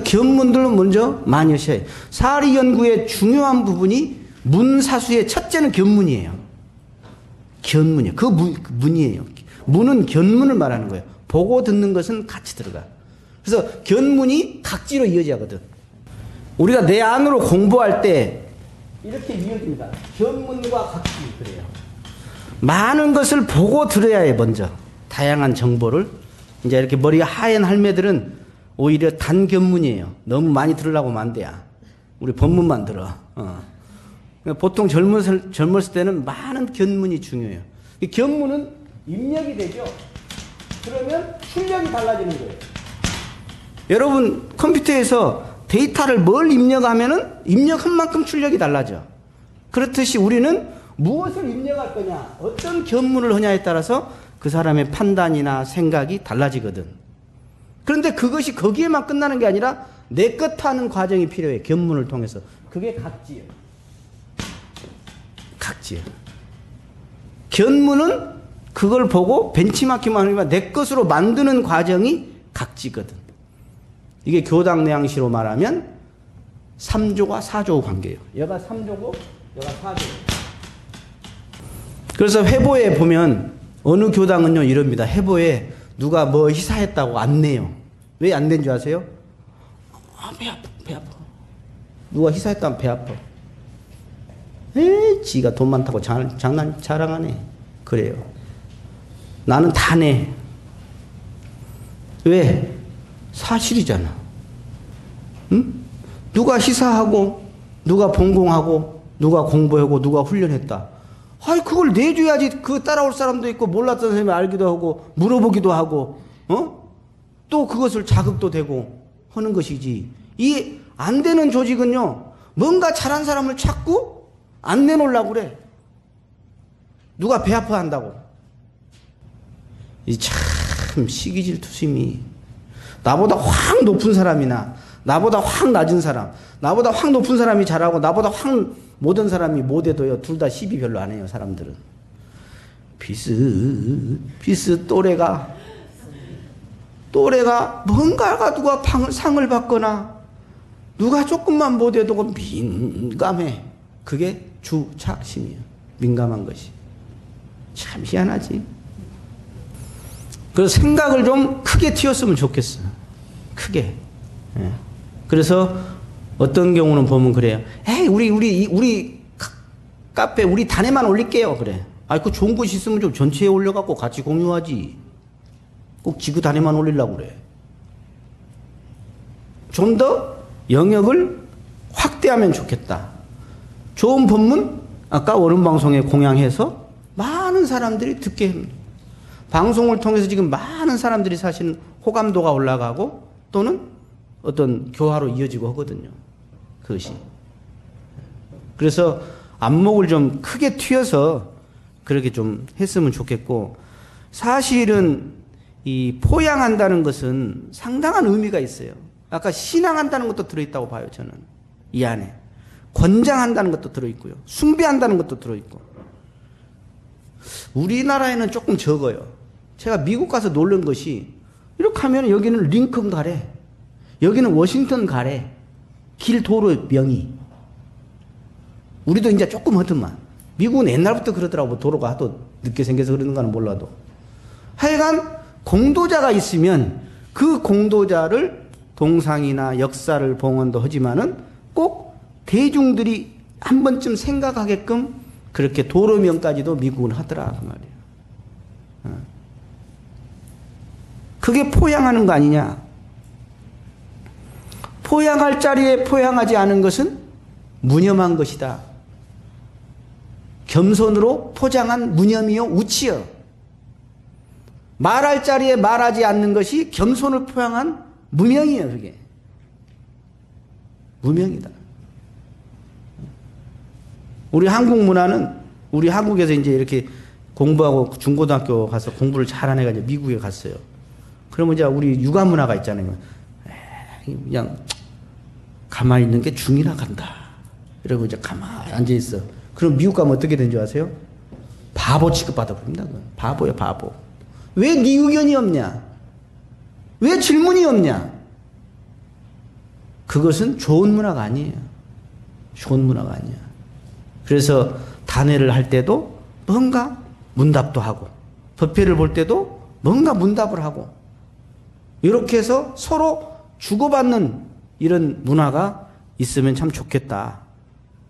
견문들은 먼저 많이 하셔야 해요. 사리 연구의 중요한 부분이 문사수의 첫째는 견문이에요. 견문이에요. 그 문이에요. 문은 견문을 말하는 거예요. 보고 듣는 것은 같이 들어가. 그래서 견문이 각지로 이어지거든. 우리가 내 안으로 공부할 때 이렇게 이어집니다. 견문과 각지 그래요. 많은 것을 보고 들어야 해 먼저. 다양한 정보를. 이제 이렇게 머리가 하얀 할매들은 오히려 단견문이에요. 너무 많이 들으려고 하면 안 돼요. 우리 법문만 들어. 보통 젊었을 때는 많은 견문이 중요해요. 이 견문은 입력이 되죠. 그러면 출력이 달라지는 거예요. 여러분 컴퓨터에서 데이터를 뭘 입력하면은 입력한 만큼 출력이 달라져. 그렇듯이 우리는 무엇을 입력할 거냐, 어떤 견문을 하냐에 따라서 그 사람의 판단이나 생각이 달라지거든. 그런데 그것이 거기에만 끝나는 게 아니라 내 것 하는 과정이 필요해. 견문을 통해서. 그게 각지예요. 견문은 그걸 보고 벤치마킹만 하면 내 것으로 만드는 과정이 각지거든. 이게 교당 내항시로 말하면 3조가 4조 관계예요. 얘가 3조고 얘가 4조. 그래서 회보에 보면 어느 교당은요 이럽니다. 회보에 누가 뭐 희사했다고 안 내요. 왜 안 낸 줄 아세요? 배 아파. 누가 희사했다면 배 아파. 지가 돈 많다고 자랑하네. 그래요. 나는 다 내. 왜? 사실이잖아. 응? 누가 희사하고, 누가 본공하고, 누가 공부하고, 누가 훈련했다. 그걸 내줘야지 그 따라올 사람도 있고, 몰랐던 사람이 알기도 하고, 물어보기도 하고, 또 그것을 자극도 되고 하는 것이지. 이 안 되는 조직은요, 뭔가 잘한 사람을 찾고 안 내놓으려고 그래. 누가 배 아파한다고. 이 참 시기질투심이. 나보다 확 높은 사람이나 나보다 확 낮은 사람, 나보다 확 높은 사람이 잘하고 나보다 확 못한 사람이 못해도요, 둘 다 시비 별로 안 해요. 사람들은 비슷 또래가 뭔가가 누가 상을 받거나 누가 조금만 못해도 민감해. 그게 주착심이에요. 민감한 것이. 참 희한하지. 그래서 생각을 좀 크게 튀었으면 좋겠어. 크게. 예. 그래서 어떤 경우는 보면 그래요. 우리 카페 우리 단에만 올릴게요. 그래. 그 좋은 것이 있으면 좀 전체에 올려갖고 같이 공유하지. 꼭 지구 단에만 올리려고 그래. 좀 더 영역을 확대하면 좋겠다. 좋은 법문 아까 원음방송에 공양해서 많은 사람들이 듣게 합니다. 방송을 통해서 지금 많은 사람들이 사실 호감도가 올라가고 또는 어떤 교화로 이어지고 하거든요. 그것이. 그래서 안목을 좀 크게 튀어서 그렇게 좀 했으면 좋겠고, 사실은 이 포양한다는 것은 상당한 의미가 있어요. 아까 신앙한다는 것도 들어있다고 봐요, 저는. 이 안에. 권장한다는 것도 들어있고요. 숭배한다는 것도 들어있고. 우리나라에는 조금 적어요. 제가 미국 가서 놀란 것이, 이렇게 하면 여기는 링컨 가래, 여기는 워싱턴 가래, 길 도로 명이. 우리도 이제 조금 하더만. 미국은 옛날부터 그러더라고. 도로가 하도 늦게 생겨서 그러는가는 몰라도. 하여간 공도자가 있으면 그 공도자를 동상이나 역사를 봉헌도 하지만은 꼭 대중들이 한 번쯤 생각하게끔 그렇게 도로명까지도 미국은 하더라 그 말이에요. 그게 포양하는 거 아니냐? 포양할 자리에 포양하지 않은 것은 무념한 것이다. 겸손으로 포장한 무념이요 우치여. 말할 자리에 말하지 않는 것이 겸손을 포양한 무명이에요. 그게 무명이다. 우리 한국 문화는, 우리 한국에서 이제 이렇게 공부하고 중고등학교 가서 공부를 잘한 애가 이제 미국에 갔어요. 그러면 이제 우리 육아 문화가 있잖아요. 그냥 가만히 있는 게 중이나 간다. 이러고 이제 가만히 앉아 있어. 그럼 미국 가면 어떻게 된 줄 아세요? 바보 취급받아 버립니다. 바보야, 바보. 왜 네 의견이 없냐? 왜 질문이 없냐? 그것은 좋은 문화가 아니에요. 좋은 문화가 아니야. 그래서 단회를 할 때도 뭔가 문답도 하고, 법회를 볼 때도 뭔가 문답을 하고, 이렇게 해서 서로 주고받는 이런 문화가 있으면 참 좋겠다.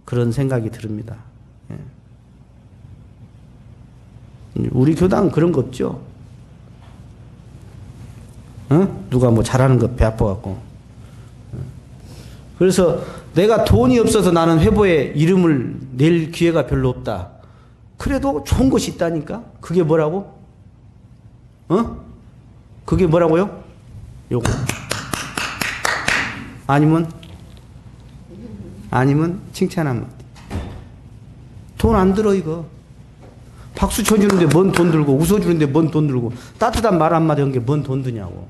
그런 생각이 듭니다. 우리 교당은 그런 거 없죠? 누가 뭐 잘하는 거 배 아파갖고. 그래서 내가 돈이 없어서 나는 회보에 이름을 낼 기회가 별로 없다. 그래도 좋은 것이 있다니까? 그게 뭐라고? 그게 뭐라고요? 요거. 아니면 칭찬 한마디. 돈 안 들어 이거. 박수 쳐주는데 뭔 돈 들고, 웃어주는데 뭔 돈 들고, 따뜻한 말 한마디 한 게 뭔 돈 드냐고.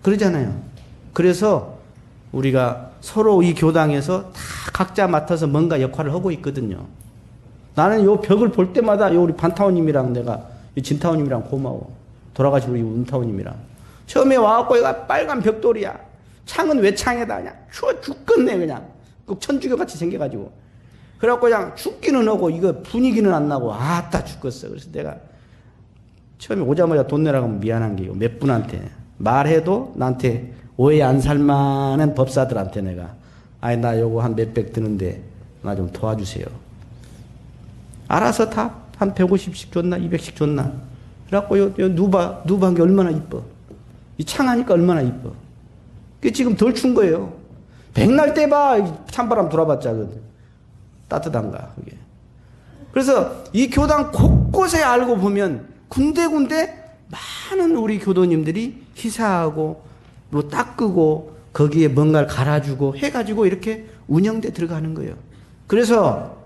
그러잖아요. 그래서 우리가 서로 이 교당에서 다 각자 맡아서 뭔가 역할을 하고 있거든요. 나는 요 벽을 볼 때마다 요 우리 반타오님이랑 내가, 진타오님이랑 고마워. 돌아가신 우리 은타오님이랑. 처음에 와갖고 얘가 빨간 벽돌이야. 창은 왜 창에다 그냥 추워 죽겠네 그냥. 꼭 천주교 같이 생겨가지고. 그래갖고 그냥 죽기는 하고 이거 분위기는 안 나고 아따 죽겠어. 그래서 내가 처음에 오자마자 돈 내라고 하면 미안한 게 몇 분한테 말해도 나한테 오해 안 살만한 법사들한테 내가 아니 나 요거 한 몇백 드는데 나 좀 도와주세요. 알아서 다 한 150씩 줬나 200씩 줬나. 그래갖고 요 누바 게 얼마나 이뻐. 이 창하니까 얼마나 이뻐. 그게 지금 덜 춘 거예요. 백날 때 봐. 찬바람 돌아봤자 따뜻한가 그게. 그래서 이 교당 곳곳에 알고 보면 군데군데 많은 우리 교도님들이 희사하고 뭐 닦고 거기에 뭔가를 갈아주고 해가지고 이렇게 운영돼 들어가는 거예요. 그래서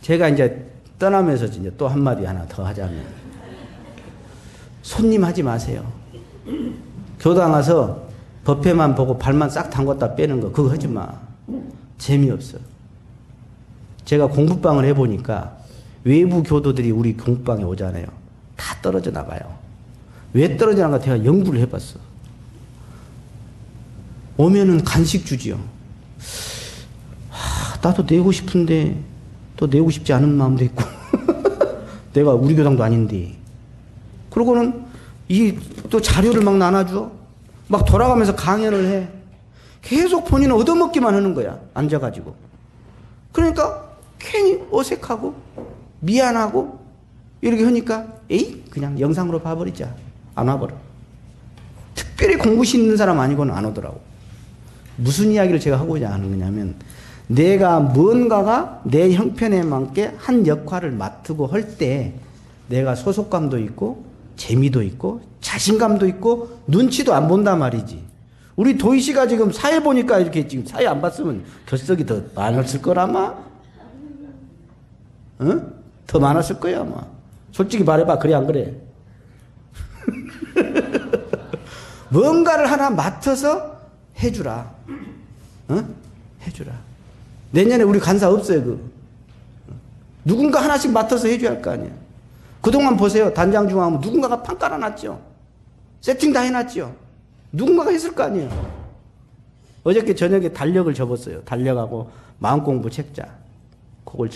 제가 이제 떠나면서 이제 또 한마디 하나 더 하자면, 손님 하지 마세요. 교당 와서 법회만 보고 발만 싹 담궜다 빼는 거 그거 하지 마. 재미없어. 제가 공부방을 해보니까 외부 교도들이 우리 공부방에 오잖아요. 다 떨어져 나가요. 왜 떨어져 나가? 제가 연구를 해봤어. 오면은 간식 주지요. 나도 내고 싶은데 또 내고 싶지 않은 마음도 있고 내가 우리 교당도 아닌데. 그러고는 또 자료를 막 나눠줘. 막 돌아가면서 강연을 해. 계속 본인은 얻어먹기만 하는 거야. 앉아가지고. 그러니까 괜히 어색하고 미안하고 이렇게 하니까 에이 그냥 영상으로 봐버리자. 안 와버려. 특별히 공부심 있는 사람 아니고는 안 오더라고. 무슨 이야기를 제가 하고자 하는 거냐면, 내가 뭔가가 내 형편에 맞게 한 역할을 맡고 할 때 내가 소속감도 있고 재미도 있고 자신감도 있고 눈치도 안 본단 말이지. 우리 도희 씨가 지금 사회 보니까 이렇게 지금 사회 안 봤으면 결석이 더 많았을 거라마? 응? 더 많았을 거야, 아마. 솔직히 말해봐. 그래, 안 그래? 뭔가를 하나 맡아서 해주라. 응? 해주라. 내년에 우리 간사 없어요, 누군가 하나씩 맡아서 해줘야 할 거 아니야. 그동안 보세요. 단장 중하면 누군가가 판 깔아놨죠. 세팅 다 해놨죠. 누군가가 했을 거 아니에요. 어저께 저녁에 달력을 접었어요. 달력하고 마음공부 책자. 그걸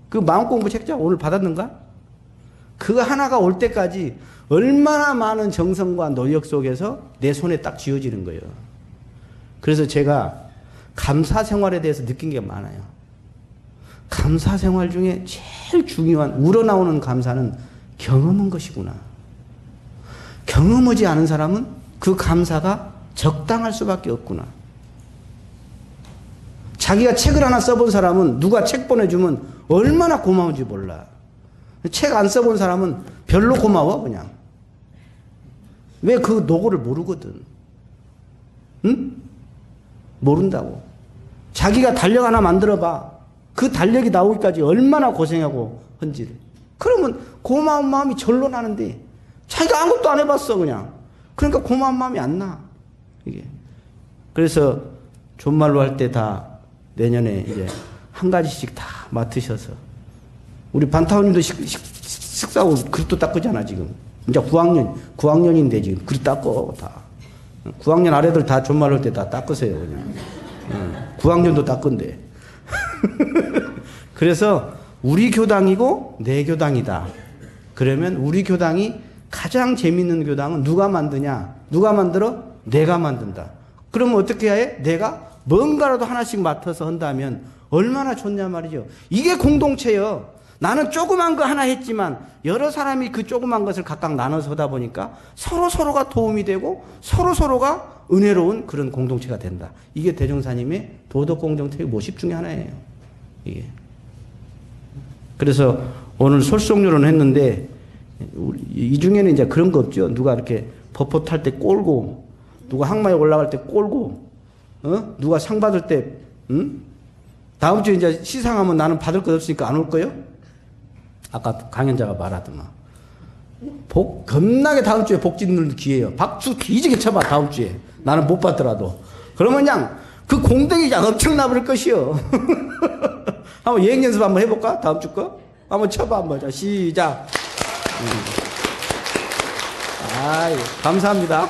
그 마음공부 책자 오늘 받았는가? 그거 하나가 올 때까지 얼마나 많은 정성과 노력 속에서 내 손에 딱 쥐어지는 거예요. 그래서 제가 감사 생활에 대해서 느낀 게 많아요. 감사 생활 중에 제일 중요한 우러나오는 감사는 경험한 것이구나. 경험하지 않은 사람은 그 감사가 적당할 수밖에 없구나. 자기가 책을 하나 써본 사람은 누가 책 보내주면 얼마나 고마운지 몰라. 책 안 써본 사람은 별로 고마워 그냥. 왜 그 노고를 모르거든. 응? 모른다고. 자기가 달력 하나 만들어봐. 그 달력이 나오기까지 얼마나 고생하고 헌지를. 그러면 고마운 마음이 절로 나는데 자기가 아무것도 안 해봤어 그냥. 그러니까 고마운 마음이 안 나. 이게. 그래서 존말로 할 때 다 내년에 이제 한 가지씩 다 맡으셔서 우리 반타원님도 식사하고 그릇도 닦으잖아 지금. 이제 9학년인데 지금 그릇 닦고 다. 9학년 아래들 다 존말로 할 때 다 닦으세요 그냥. 9학년도 닦은데. 그래서 우리 교당이고 내 교당이다. 그러면 우리 교당이 가장 재밌는 교당은 누가 만드냐? 누가 만들어? 내가 만든다. 그러면 어떻게 해야 해? 내가 뭔가라도 하나씩 맡아서 한다면 얼마나 좋냐 말이죠. 이게 공동체예요. 나는 조그만 거 하나 했지만 여러 사람이 그 조그만 것을 각각 나눠서 하다 보니까 서로가 도움이 되고 서로가 은혜로운 그런 공동체가 된다. 이게 대종사님의 도덕공동체의 모습 중에 하나예요. 이게. 그래서 오늘 솔송료론 했는데 이 중에는 이제 그런 거 없죠. 누가 이렇게 버퍼 탈 때 꼴고, 누가 항마에 올라갈 때 꼴고, 누가 상 받을 때, 다음 주에 이제 시상하면 나는 받을 것 없으니까 안 올 거요? 아까 강연자가 말하더만. 겁나게 다음 주에 복 짓는 기회예요. 박수 기지개 쳐봐, 다음 주에. 나는 못 받더라도. 그러면 그냥 그 공덕이 그냥 엄청나 버릴 것이요. 한번 예행 연습 한번 해볼까? 다음 주 거? 한번 쳐봐, 한번. 자, 시작. 아이, 감사합니다.